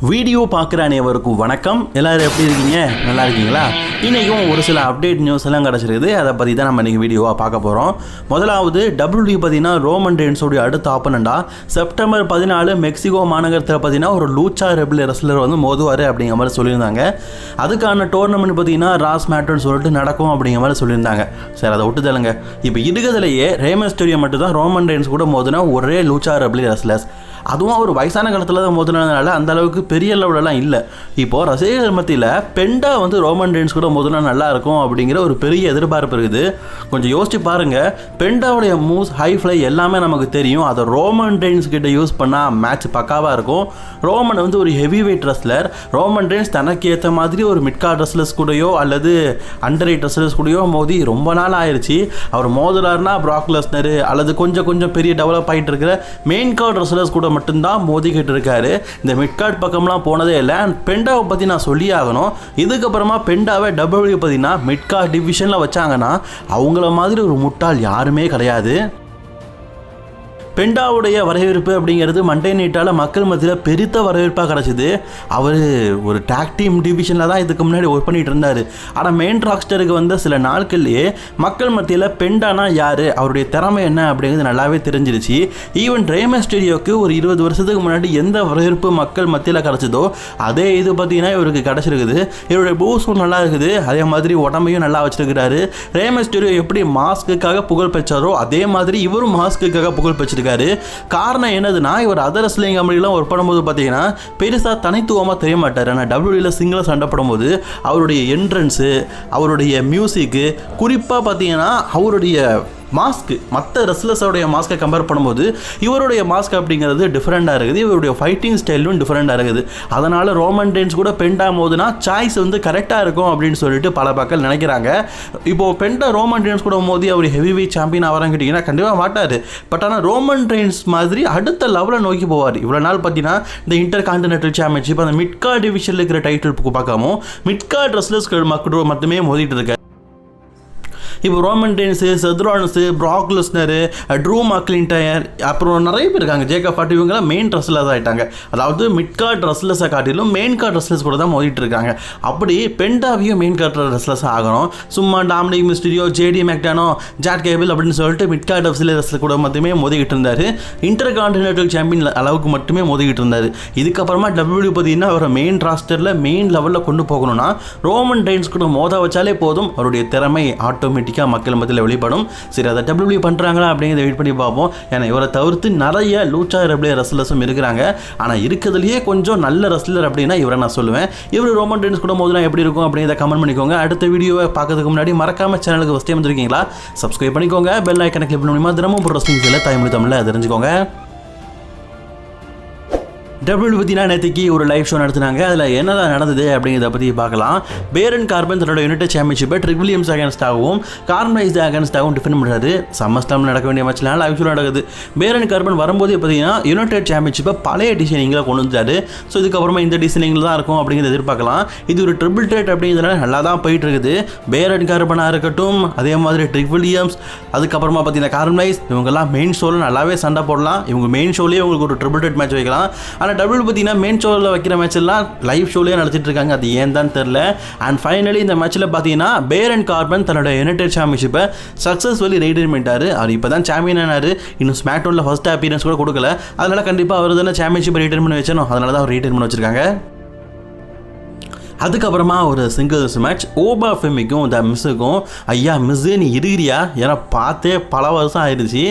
Video பார்க்குற அனைவருக்கும் வணக்கம். எல்லோரும் எப்படி இருக்கீங்க? நல்லா இருக்கீங்களா? இன்றைக்கும் ஒரு சில அப்டேட் நியூஸ் எல்லாம் கிடச்சிருக்குது. அதை பற்றி தான் நம்ம இன்றைக்கி வீடியோவாக பார்க்க போகிறோம். முதலாவது WWE பார்த்தீங்கன்னா ரோமன் ரெயின்ஸோடைய அடுத்த ஆப்பனண்டா செப்டம்பர் 14 மெக்சிகோ மாநகரத்தில் பார்த்தீங்கன்னா ஒரு லூச்சா ரெபிள் ரெஸ்லர் வந்து மோதுவார் அப்படிங்கிற மாதிரி சொல்லியிருந்தாங்க. அதுக்கான டோர்னமெண்ட் பார்த்தீங்கன்னா ராஸ் மேட்டர்னு சொல்லிட்டு நடக்கும் அப்படிங்கிற மாதிரி சொல்லியிருந்தாங்க. சரி, அதை விட்டு தள்ளுங்க. இப்போ இருக்கிறதுலையே ரே மிஸ்டீரியோ மட்டும் தான் ரோமன் ரெயின்ஸ் கூட மோதுனா ஒரே லூச்சா ரெபிள் ரெஸ்லர்ஸ். அதுவும் அவர் வயசான காலத்தில் தான் மோதினதுனால அந்த அளவுக்கு பெரிய லெவலெலாம் இல்லை. இப்போது ரசிகர்கள் மத்தியில் பெண்டா வந்து ரோமன் ரெயின்ஸ் கூட மோதினா நல்லாயிருக்கும் அப்படிங்கிற ஒரு பெரிய எதிர்பார்ப்பு இருக்குது. கொஞ்சம் யோசிச்சு பாருங்கள். பெண்டாவுடைய மூவ்ஸ் ஹை ஃப்ளை எல்லாமே நமக்கு தெரியும். அதை ரோமன் ரெயின்ஸ் கிட்ட யூஸ் பண்ணால் மேட்ச் பக்காவாக இருக்கும். ரோமன் வந்து ஒரு heavy weight wrestler. Roman Reigns தனக்கு ஏற்ற மாதிரி ஒரு மிட்கார்ட் ரெஸ்லர்ஸ் கூடயோ அல்லது அண்டர் வெயிட் ரெஸ்லர்ஸ் கூடயோ மோதி ரொம்ப நாள் ஆயிடுச்சு. அவர் மோதுறாருனா பிராக் லெஸ்னர் அல்லது கொஞ்சம் பெரிய டெவலப் ஆகிட்டு இருக்கிற மெயின் கார்ட் ரெஸ்லர்ஸ் கூட மட்டும்தான் மோதிக்கிட்டு இருக்காரு. இந்த மிட்கார்ட் பக்கம்லாம் போனதே இல்லை. பெண்டாவை பற்றி நான் சொல்லி ஆகணும். இதுக்கப்புறமா பெண்டாவை WWE பார்த்தீங்கன்னா மிட்கார்ட் டிவிஷனில் வச்சாங்கன்னா அவங்கள மாதிரி ஒரு முட்டாள் யாருமே கிடையாது. பெண்டாவுடைய வரவேற்பு அப்படிங்கிறது மண்டே நைட்டால் மக்கள் மத்தியில் பெருத்த வரவேற்பாக கிடச்சிது. அவர் ஒரு டாக் டீம் டிவிஷனில் தான் இதுக்கு முன்னாடி ஒர்க் பண்ணிகிட்டு இருந்தார். ஆனால் மெயின் ராக்ஸ்டருக்கு வந்த சில நாட்கள்லேயே மக்கள் மத்தியில் பெண்டானா யார், அவருடைய திறமை என்ன அப்படிங்கிறது நல்லாவே தெரிஞ்சிருச்சு. ஈவன் ரே மிஸ்டீரியோவுக்கு ஒரு 20 வருஷத்துக்கு முன்னாடி எந்த வரவேற்பு மக்கள் மத்தியில் கிடச்சதோ அதே இது பார்த்தீங்கன்னா இவருக்கு கிடச்சிருக்குது. இவருடைய பூஸும் நல்லா இருக்குது. அதே மாதிரி உடம்பையும் நல்லா வச்சிருக்கிறாரு. ரே மிஸ்டீரியோ எப்படி மாஸ்க்குக்காக புகழ் பெற்றாரோ அதே மாதிரி இவரும் மாஸ்க்குக்காக புகழ் பெற்றிருக்காரு. காரணம் என்னதுன்னா, இவர் அதர் ரெஸ்லிங் கம்பெனிலாம் ஒர்க் பண்ணும்போது பார்த்தீங்கன்னா பெருசாக தனித்துவமாக தெரிய மாட்டார். ஆனால் WWEல சிங்கிளாக சண்டை போடும்போது அவருடைய என்ட்ரன்ஸு, அவருடைய மியூசிக்கு, குறிப்பாக பார்த்தீங்கன்னா அவருடைய மாஸ்க்கு மற்ற ரெஸ்லர்ஸோடைய மாஸ்க்கை கம்பேர் பண்ணும்போது இவருடைய மாஸ்க் அப்படிங்கிறது டிஃப்ரெண்ட்டாக இருக்குது. இவருடைய ஃபைட்டிங் ஸ்டைலும் டிஃப்ரெண்ட்டாக இருக்குது. அதனால் ரோமன் ரெயின்ஸ் கூட பெண்டா மோதுனா சாய்ஸ் வந்து கரெக்டாக இருக்கும் அப்படின்னு சொல்லிட்டு பல மக்கள் நினைக்கிறாங்க. இப்போது பெண்டா ரோமன் ரெயின்ஸ் கூட மோதி அவர் ஹெவி வெயிட் சாம்பியன் ஆகிறான்னு கேட்டிங்கன்னா கண்டிப்பாக மாட்டார். பட் ஆனால் ரோமன் ரெயின்ஸ் மாதிரி அடுத்த லெவலை நோக்கி போவார். இவ்வளோ நாள் பார்த்தீங்கன்னா இந்த இன்டர் கான்டினென்டல் சாம்பியன்ஷிப் அந்த மிட்கார்ட் டிவிஷனில் இருக்கிற டைட்டில் பார்க்காம மிட்கார்ட் ரெஸ்லர்ஸ் மட்டுமே மோதிட்டு இருக்காரு. இப்போ ரோமன் ரெயின்ஸு, செத் ராலின்ஸு, பிராக் லெஸ்னர், ட்ரூ மக்லின்டையர், அப்புறம் நிறைய பேர் இருக்காங்க. ஜேக்கப் ஹார்ட், இவங்கெல்லாம் மெயின் ரெஸ்லர்ஸ் ஆகிட்டாங்க. அதாவது மிட் கார்ட் ரெஸ்லர்ஸை காட்டிலும் மெயின் கார்ட் ரெஸ்லர்ஸ் கூட தான் மோதிட்டு இருக்காங்க. அப்படி பெண்டாவையும் மெயின் கார்ட் ரெஸ்லர்ஸ் ஆகணும். சும்மா Dominik Mysterio, JD McDonagh, Chad Gable அப்படின்னு சொல்லிட்டு மிட் கார்ட் ரெஸ்லர் கூட மட்டுமே மோதிக்கிட்டு இருந்தார். இன்டர் கான்டினென்டல் சாம்பியன் அளவுக்கு மட்டுமே மோதிக்கிட்டு இருந்தார். இதுக்கப்புறமா WWE பார்த்தீங்கன்னா அவரை மெயின் ராஸ்டரில் மெயின் லெவலில் கொண்டு போகணும்னா ரோமன் ரெயின்ஸ் கூட மோத வச்சாலே போதும். அவருடைய திறமை ஆட்டோமேட்டிக் மக்கள் மத்தியில் வெளிப்படும். சரி, அதை WWE பண்ணுறாங்களா அப்படிங்கிறத வெயிட் பண்ணி பார்ப்போம். ஏன்னா இவரை தவிர்த்து நிறைய லூச்சா ரெபிள் ரெஸ்லர்ஸும் இருக்கிறாங்க. ஆனால் இருக்கிறதுலையே கொஞ்சம் நல்ல ரெஸ்லர் அப்படின்னா இவரை நான் சொல்லுவேன். இவர் ரோமன் ரெயின்ஸ் கூட மோதுனா எப்படி இருக்கும் அப்படிங்கிறத கமெண்ட் பண்ணிக்கோங்க. அடுத்த வீடியோவை பார்க்கறதுக்கு முன்னாடி மறக்காம சேனலுக்கு ஃபர்ஸ்ட் டைம் வந்திருக்கீங்களா சப்ஸ்கிரைப் பண்ணிக்கோங்க. பெல் ஐக்கனை கிளிக் பண்ணி மூலமா தினமும் ஒரு ரெஸ்லிங் செய்யல தாய்மொழி தமிழில் தெரிஞ்சுக்கோங்க. WWE பார்த்தீங்கன்னா நேற்றுக்கு ஒரு லைவ் ஷோ நடத்தினாங்க. அதில் என்னதான் நடந்தது அப்படிங்கிறத பற்றி பார்க்கலாம். பேரன் கார்பன் தன்னோட யுனைடெட் சாம்பியன்ஷிப்பை ட்ரிக் வில்லியம்ஸ் அகேன்ஸ்டாகவும் கார்மைஸ் அகேன்ஸ்டாகவும் டிஃபெண்ட் பண்ணுறாரு. சம்மஸ்டாமில் நடக்க வேண்டிய மேட்ச்லாம் லைவ் ஷோ நடக்குது. பேரன் கார்பன் வரும்போது பார்த்தீங்கன்னா யுனைடெட் சாம்பியன்ஷிப்பை பழைய டிசைனிங்கில் கொண்டு வந்துட்டாரு. ஸோ இதுக்கப்புறமா இந்த டிசைனிங்கில் தான் இருக்கும் அப்படிங்கிறத எதிர்பார்க்கலாம். இது ஒரு ட்ரிபிள் ட்ரேட் அப்படிங்கிறதுனால நல்லா தான் போயிட்டு இருக்குது. பேரன் கார்பனாக இருக்கட்டும், அதே மாதிரி ட்ரிக் வில்லியம்ஸ், அதுக்கப்புறமா பார்த்தீங்கன்னா கார்மைஸ், இவங்கெல்லாம் மெயின் ஷோவில் நல்லாவே சண்டை போடலாம். இவங்க மெயின் ஷோலேயே உங்களுக்கு ஒரு ட்ரிபிள் ட்ரேட் மேட்ச் வைக்கலாம். ஆனால் WWE பார்த்தீங்கன்னா மெயின் ஷோவில் வைக்கிற மேட்ச் எல்லாம் லைவ் ஷோலேயே நடத்திட்டு இருக்காங்க. அது ஏன் தான் தெரியல. அண்ட் ஃபைனலி இந்த மேட்ச்சில் பார்த்தீங்கன்னா பேரன் கார்பன் தன்னோட யுனைடெட் சாம்பியன்ஷிப்பை சக்ஸஸ்ஃபுல்லி ரிட்டைன் பண்ணிட்டாரு. அவர் இப்போ தான் சாம்பியன் ஆனார். இன்னும் ஸ்மாக்டவுனில் ஃபர்ஸ்ட் அப்பியரன்ஸ் கூட கொடுக்கல. அதனால் கண்டிப்பாக அவர் தானே சாம்பியன்ஷிப்பை ரிட்டைன் பண்ணி வச்சணும். அதனால தான் அவர் ரிட்டைன் பண்ணி வச்சிருக்காங்க. அதுக்கப்புறமா ஒரு சிங்கிள்ஸ் மேட்ச் ஓபா ஃபெமிக்கும் த மிஸ்ஸுக்கும். ஐயா மிஸ்ஸு நீ இருக்கிறியா? ஏன்னா பார்த்தே பல வருஷம் ஆயிடுச்சு.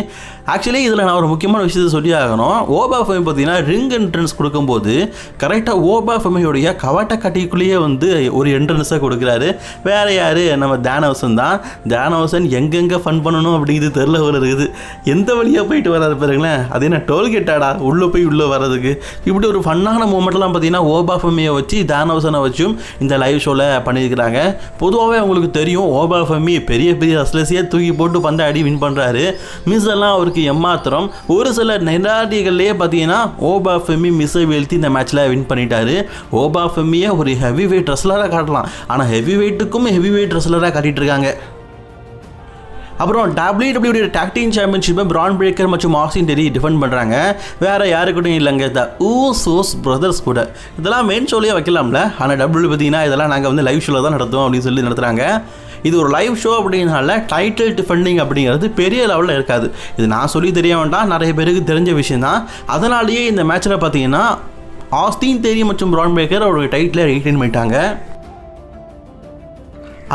ஆக்சுவலி இதில் நான் ஒரு முக்கியமான விஷயத்தை சொல்லி ஆகணும். ஓபா ஃபெமி பார்த்தீங்கன்னா ரிங் என்ட்ரன்ஸ் கொடுக்கும்போது கரெக்டாக ஓபா ஃபெமியோடைய கவாட்ட கட்டிக்குள்ளேயே வந்து ஒரு என்ட்ரன்ஸை கொடுக்குறாரு. வேறு யார்? நம்ம தானவசன் தான். தானவசன் எங்கெங்கே ஃபன் பண்ணணும் அப்படிங்கிறது தெரில வருது. எந்த வழியாக போயிட்டு வராது பாருங்களேன். அது என்ன டோல்கேட்டாடா உள்ளே போய் உள்ளே வர்றதுக்கு. இப்படி ஒரு ஃபன்னான மூமெண்ட்லாம் பார்த்தீங்கன்னா ஓபா ஃபெமியை வச்சு தானவசனை வச்சும் இந்த லைவ் ஷோவில் பண்ணியிருக்கிறாங்க. பொதுவாகவே அவங்களுக்கு தெரியும் ஓபா ஃபெமி பெரிய ரெஸ்லர்ஸையே தூக்கி போட்டு பந்தாடி வின் பண்ணுறாரு. மிஸ் எல்லாம் அவருக்கு எம்மாத்திரம். ஒரு சில நிராடிகள்லேயே பார்த்தீங்கன்னா ஓபா ஃபெமி மிஸ்ஸை வீழ்த்தி இந்த மேட்ச்சில் வின் பண்ணிட்டாரு. ஓபா ஃபெமியை ஒரு ஹெவி வெயிட் ரெஸ்லராக காட்டலாம். ஆனால் ஹெவி வெயிட்டுக்கும் ஹெவி வெயிட் ரெஸ்லராக காட்டிகிட்டு இருக்காங்க. அப்புறம் WWE டாக் டீம் சாம்பியன்ஷிப்பை பிரான் பிரேக்கர் மற்றும் ஆஸ்டின் தெரி டிஃபெண்ட் பண்ணுறாங்க. வேறு யாருக்கிட்டும் இல்லைங்க, த ஊசோஸ் பிரதர்ஸ் கூட. இதெல்லாம் மெயின் ஷோலேயே வைக்கலாம்ல, ஆனால் WWE பார்த்தீங்கன்னா இதெல்லாம் நாங்கள் வந்து லைவ் ஷோவில் தான் நடத்துவோம் அப்படின்னு சொல்லி நடத்துகிறாங்க. இது ஒரு லைவ் ஷோ அப்படின்னால டைட்டில் டிஃபெண்டிங் அப்படிங்கிறது பெரிய லெவலில் இருக்காது. இது நான் சொல்லி தெரிய வேண்டாம், நிறைய பேருக்கு தெரிஞ்ச விஷயம் தான். அதனாலேயே இந்த மேட்ச்சில் பார்த்தீங்கன்னா ஆஸ்டின் தெரி மற்றும் பிரான் பிரேக்கர் அவருடைய டைட்டிலை ரீட்டைன் பண்ணிட்டாங்க.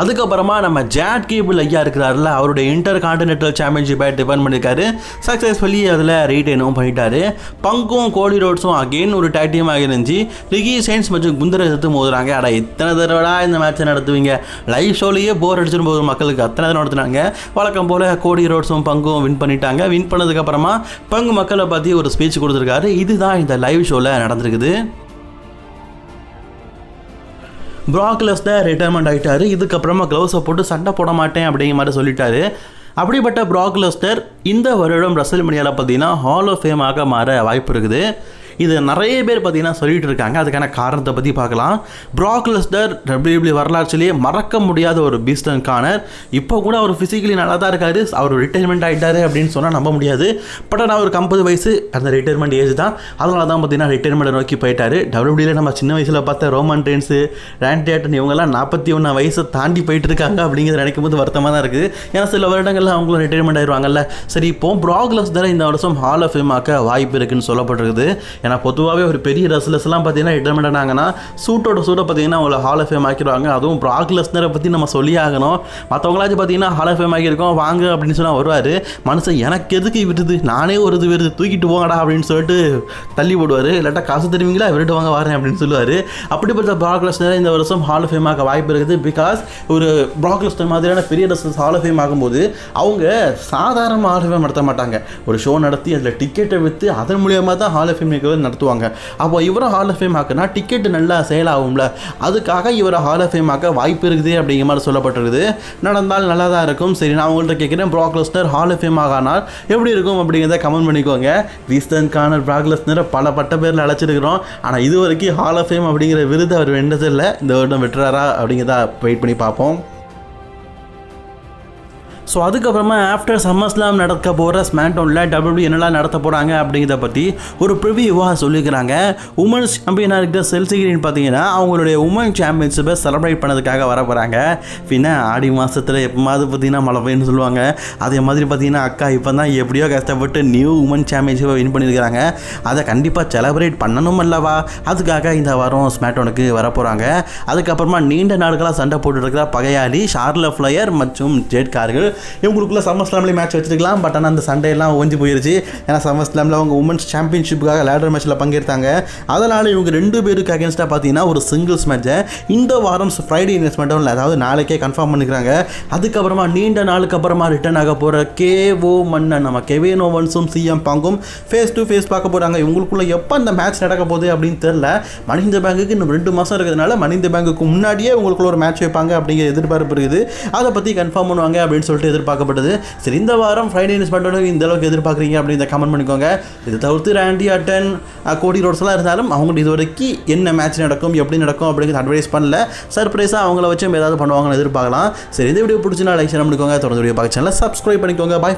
அதுக்கப்புறமா நம்ம ஜாட் கேபிள் ஐயா இருக்கிறாருல, அவருடைய இன்டர் கான்டினென்டல் சாம்பியன்ஷிப்பை டிஃபெண்ட் பண்ணியிருக்காரு. சக்ஸஸ்ஃபுல்லி அதில் ரீட்டைனும் பண்ணிட்டாரு. பங்கும் கோடி ரோட்ஸும் அகெயின் ஒரு டாக் டீம் ஆகிருந்துச்சு. ரிகி சைன்ஸ் மற்றும் குந்தரை எதிர்த்து மோதுறாங்க. இத்தனை தடவை இந்த மேட்சை நடத்துவீங்க, லைவ் ஷோலேயே போர் அடிச்சிடும் போது மக்களுக்கு அத்தனை தடவை நடத்துனாங்க. வழக்கம் போல் கோடி ரோட்ஸும் பங்கும் வின் பண்ணிட்டாங்க. வின் பண்ணதுக்கப்புறமா பங்கு மக்களை பற்றி ஒரு ஸ்பீச் கொடுத்துருக்காரு. இதுதான் இந்த லைவ் ஷோவில் நடந்திருக்குது. பிராக் லெஸ்னர் ரிட்டையர்மெண்ட் ஆகிட்டார். இதுக்கப்புறமா க்ளவுஸை போட்டு சண்டை போட மாட்டேன் அப்படிங்கிற மாதிரி சொல்லிட்டாரு. அப்படிப்பட்ட பிராக் லெஸ்னர் இந்த வருடம் ரெஸ்ல்மேனியாவில் பார்த்தீங்கன்னா ஹால் ஆஃப் ஃபேமாக மாற வாய்ப்பு இருக்குது. இது நிறைய பேர் பார்த்தீங்கன்னா சொல்லிட்டு இருக்காங்க. அதுக்கான காரணத்தை பற்றி பார்க்கலாம். பிராக் லெஸ்னர் WWE வரலாற்றிலேயே மறக்க முடியாத ஒரு பீஸ்ட் அண்ட் கார்னர். இப்போ கூட அவர் ஃபிசிக்கலி நல்லா தான் இருக்காரு. அவர் ரிட்டைர்மெண்ட் ஆகிட்டாரு அப்படின்னு சொன்னால் நம்ப முடியாது. பட் ஆனால் அவர் 50 வயசு அந்த ரிட்டைர்மெண்ட் ஏஜ் தான். அதனால தான் பார்த்தீங்கன்னா ரிட்டைர்மெண்ட் நோக்கி போயிட்டார். WWEல நம்ம சின்ன வயசில் பார்த்த ரோமன் ரெயின்ஸு, ராண்டி ஆர்டன் இவங்கெல்லாம் 41 வயசை தாண்டி போயிட்டு இருக்காங்க அப்படிங்கிறத நினைக்கும் போது வருத்தமாக தான் இருக்குது. ஏன்னா சில வருடங்களில் அவங்களும் ரிட்டைர்மெண்ட் ஆயிடுவாங்கல்ல. சரி, இப்போ பிராக் லெஸ்னர் இந்த வருஷம் ஹால் ஆஃப் ஃபேமாக்க வாய்ப்பு இருக்குன்னு சொல்லப்பட்டிருக்குது. ஏன்னா பொதுவாகவே ஒரு பெரிய ரெஸ்லர்ஸ்லாம் பார்த்தீங்கன்னா ரிட்டைர்மெண்ட் ஆனாங்கன்னா சூட்டோட பார்த்தீங்கன்னா அவங்கள ஹால் ஆஃப் ஃபேம் ஆக்கிடுவாங்க. அதுவும் பிராக் லெஸ்னரை பற்றி நம்ம சொல்லி ஆகணும். மற்றவங்களாச்சும் பார்த்தீங்கன்னா ஹால் ஆஃப் ஃபேம் ஆகியிருக்கோம் வாங்க அப்படின்னு சொன்னால் வருவார். மனுஷன் எனக்கு எதுக்கு விருது, நானே ஒரு இது விருது தூக்கிட்டு போங்கடா அப்படின்னு சொல்லிட்டு தள்ளி போடுவார். இல்லாட்டா காசு தருவீங்களா, விருட்டு வாங்க வரேன் அப்படின்னு சொல்லுவார். அப்படிப்பட்ட பிராக் லெஸ்னர் இந்த வருஷம் ஹால் ஆஃப் ஃபேம் ஆக வாய்ப்பு இருக்குது. பிகாஸ் ஒரு பிராக் லெஸ்னர் மாதிரியான பெரிய ரெஸ்லர்ஸ் ஹால் ஆஃப் ஃபேம் ஆகும்போது அவங்க சாதாரண ஹால் ஆஃப் ஃபேம் நடத்த மாட்டாங்க. ஒரு ஷோ நடத்தி அதில் டிக்கெட்டை விற்று அதன் மூலியமாக தான் ஹால் ஆஃப் ஃபேம் நடத்துவாங்க. அப்போ இவரை ஹால் ஆஃப் ஃபேம் ஆக்குனா டிக்கெட் நல்லா சேல் ஆகும்ல, அதுக்காக இவரை ஹால் ஆஃப் ஃபேம் ஆக்க வாய்ப்பு இருக்குது அப்படிங்கிற மாதிரி சொல்லப்பட்டிருக்குது. நடந்தால் நல்லா தான் இருக்கும். சரி, நான் உங்கள்கிட்ட கேட்குறேன், Brock Lesnar hall of fame ஆகானால் எப்படி இருக்கும் அப்படிங்கிறத கமெண்ட் பண்ணிக்கோங்க. பீஸ்ட் கார்னர் பிராக் லெஸ்னரை பல பட்ட பேரில் அழைச்சிருக்கிறோம். ஆனால் இது வரைக்கும் ஹால் ஆஃப் ஃபேம் அப்படிங்கிற விருது அவர் வென்றதில்லை. இந்த வருடம் வெட்டுறாரா அப்படிங்கிறத வெயிட் பண்ணி பார்ப்போம். ஸோ அதுக்கப்புறமா ஆஃப்டர் சம்மர்ஸ்லாம் நடக்க போகிற ஸ்மாக்டவுனில் WWE என்னெல்லாம் நடத்த போகிறாங்க அப்படிங்கிறத பற்றி ஒரு ப்ரிவியூவாக சொல்லிக்கிறாங்க. உமன்ஸ் சாம்பியனாக இருக்கிற செல்சி கிரீன் பார்த்தீங்கன்னா அவங்களுடைய உமன் சாம்பியன்ஷிப்பை செலிப்ரேட் பண்ணதுக்காக வர போகிறாங்க. பின்ன ஆடி மாதத்தில் எப்போமாவது பார்த்தீங்கன்னா மழை பெய்யுன்னு சொல்லுவாங்க. அதே மாதிரி பார்த்தீங்கன்னா அக்கா இப்போ தான் எப்படியோ கஷ்டப்பட்டு நியூ உமன் சாம்பியன்ஷிப்பை வின் பண்ணியிருக்கிறாங்க. அதை கண்டிப்பாக செலிப்ரேட் பண்ணணும் அல்லவா, அதுக்காக இந்த வாரம் ஸ்மாக்டவுனுக்கு வர போகிறாங்க. அதுக்கப்புறமா நீண்ட நாட்களாக சண்டை போட்டுருக்கிற பகையாளி ஷார்லட் ஃப்ளையர் மற்றும் ஜெட் கார்கள் இவங்களுக்குள்ள சம்மர் ஸ்லாம்லேயே மேட்ச் வச்சிருக்கலாம். பட் ஆனால் அந்த சண்டையெல்லாம் ஓஞ்சி போயிருச்சு. ஏன்னா சம்மர் ஸ்லாமில் அவங்க உமன்ஸ் சாம்பியன்ஷிப்புக்காக லேடர் மேட்ச்சில் பங்கேற்றாங்க. அதனால் இவங்க 2 பேருக்கு அகேன்ஸ்டாக பார்த்தீங்கன்னா ஒரு சிங்கிள்ஸ் மேட்சை இந்த வாரம் ஃப்ரைடே இன்வெஸ்ட்மெண்ட்டில் அதாவது நாளைக்கே கன்ஃபார்ம் பண்ணிக்கிறாங்க. அதுக்கப்புறமா நீண்ட நாளுக்கு அப்புறமா ரிட்டர்ன் ஆக போகிற கேஓ மன்னன் நம்ம கெவின் ஓவன்ஸும் சிஎம் பாங்கும் ஃபேஸ் டு ஃபேஸ் பார்க்க போகிறாங்க. இவங்களுக்குள்ள எப்போ அந்த மேட்ச் நடக்க போகுது அப்படின்னு தெரில. மணி இந்த பேங்குக்கு இன்னும் 2 மாதம் இருக்கிறதுனால மணி இந்த பேங்குக்கு முன்னாடியே உங்களுக்குள்ள ஒரு மேட்ச் வைப்பாங்க அப்படிங்கிற எதிர்பார்ப்பு இருக்குது. அதை பற்றி கன்ஃபார்ம் பண்ணுவாங்க அப்படின்னு சொல்லிட்டு எதிர்பார்க்கப்பட்டது. சரி, இந்த வாரம் ஃப்ரைடே நியூஸ் பண்ணுறது இந்த அளவுக்கு எதிர்பார்க்குறீங்க அப்படின்னு கமெண்ட் பண்ணிக்கோங்க. இது தவிர்த்து ராண்டி ஆர்டன், கோடி ரோட்ஸ்லாம் இருந்தாலும் அவங்களுக்கு இது வரைக்கும் என்ன மேட்ச் நடக்கும் எப்படி நடக்கும் அப்படிங்கிறது அட்வைஸ் பண்ணல. சர்ப்ரைஸாக அவங்கள வச்சு ஏதாவது பண்ணுவாங்கன்னு எதிர்பார்க்கலாம். சரி, இந்த வீடியோ பிடிச்சினா லைக் ஷேர் பண்ணிக்கோங்க. தொடர்ந்து வீடியோ பார்க்க சேனலை சப்ஸ்கிரைப் பண்ணிக்கோங்க. பாய்.